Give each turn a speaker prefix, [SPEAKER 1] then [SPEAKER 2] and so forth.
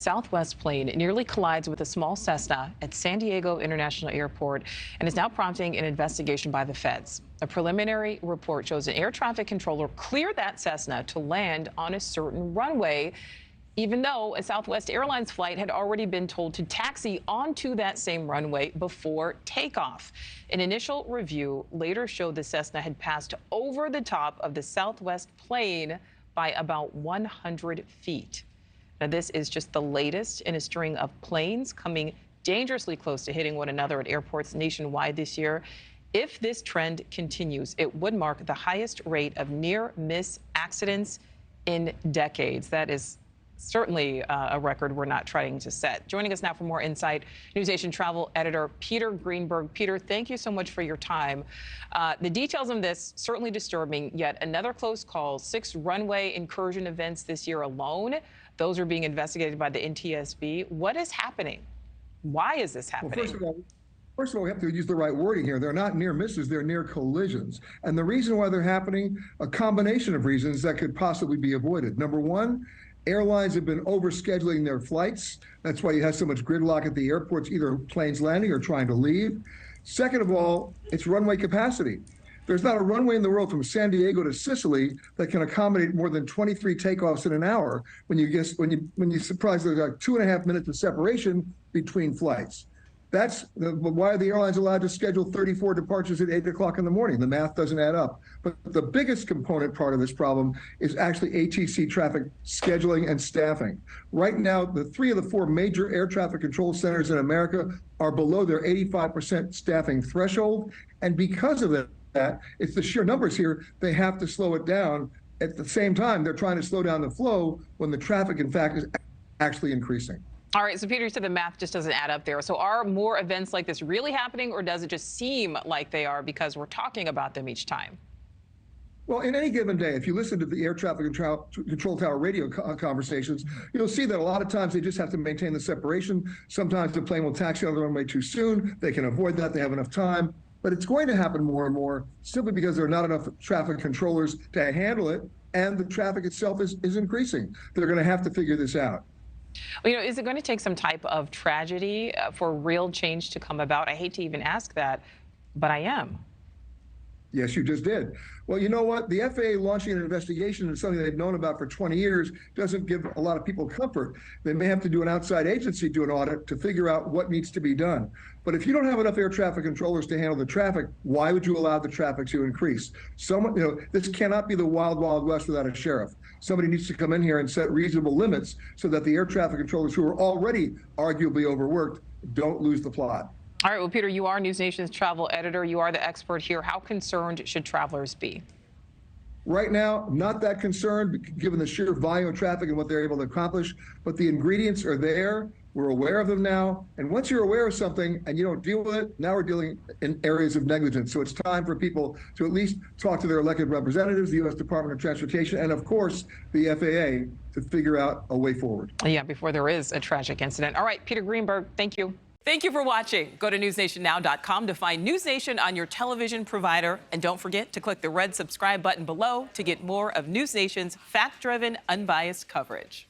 [SPEAKER 1] Southwest plane nearly collides with a small Cessna at San Diego International Airport and is now prompting an investigation by the feds. A preliminary report shows an air traffic controller cleared that Cessna to land on a certain runway, even though a Southwest Airlines flight had already been told to taxi onto that same runway before takeoff. An initial review later showed the Cessna had passed over the top of the Southwest plane by about 100 feet. Now, this is just the latest in a string of planes coming dangerously close to hitting one another at airports nationwide this year. If this trend continues, it would mark the highest rate of near-miss accidents in decades. That is certainly a record we're not trying to set. Joining us now for more insight, NewsNation travel editor Peter Greenberg. Peter, thank you so much for your time. The details of this certainly disturbing. Yet another close call, 6 runway incursion events this year alone. Those are being investigated by the NTSB. What is happening? Why is this happening?
[SPEAKER 2] Well, first of all, we have to use the right wording here. They're not near misses, they're near collisions. And the reason why they're happening, a combination of reasons that could possibly be avoided. Number one, airlines have been overscheduling their flights. That's why you have so much gridlock at the airports, either planes landing or trying to leave. Second of all, it's runway capacity. There's not a runway in the world from San Diego to Sicily that can accommodate more than 23 takeoffs in an hour. When you surprise there's like 2.5 minutes of separation between flights. That's why are the airlines allowed to schedule 34 departures at 8 o'clock in the morning? The math doesn't add up. But the biggest component part of this problem is actually ATC traffic scheduling and staffing. Right now, the 3 of the 4 major air traffic control centers in America are below their 85% staffing threshold. And because of that, it's the sheer numbers here, they have to slow it down. At the same time, they're trying to slow down the flow when the traffic, in fact, is actually increasing.
[SPEAKER 1] All right, so Peter, you said the math just doesn't add up there. So are more events like this really happening, or does it just seem like they are because we're talking about them each time?
[SPEAKER 2] Well, in any given day, if you listen to the air traffic control tower radio conversations, you'll see that a lot of times they just have to maintain the separation. Sometimes the plane will taxi on the runway too soon. They can avoid that. They have enough time. But it's going to happen more and more simply because there are not enough traffic controllers to handle it, and the traffic itself is increasing. They're going to have to figure this out.
[SPEAKER 1] Well, is it going to take some type of tragedy for real change to come about? I hate to even ask that, but I am.
[SPEAKER 2] Yes, you just did. Well, you know what? The FAA launching an investigation into something they've known about for 20 years doesn't give a lot of people comfort. They may have to do an outside agency do an audit to figure out what needs to be done. But if you don't have enough air traffic controllers to handle the traffic, why would you allow the traffic to increase? This cannot be the wild, wild west without a sheriff. Somebody needs to come in here and set reasonable limits so that the air traffic controllers who are already arguably overworked don't lose the plot.
[SPEAKER 1] All right, well, Peter, you are NewsNation's travel editor. You are the expert here. How concerned should travelers be?
[SPEAKER 2] Right now, not that concerned, given the sheer volume of traffic and what they're able to accomplish. But the ingredients are there. We're aware of them now. And once you're aware of something and you don't deal with it, now we're dealing in areas of negligence. So it's time for people to at least talk to their elected representatives, the U.S. Department of Transportation, and of course, the FAA to figure out a way forward.
[SPEAKER 1] Yeah, before there is a tragic incident. All right, Peter Greenberg, thank you. Thank you for watching. Go to newsnationnow.com to find NewsNation on your television provider. And don't forget to click the red subscribe button below to get more of NewsNation's fact-driven, unbiased coverage.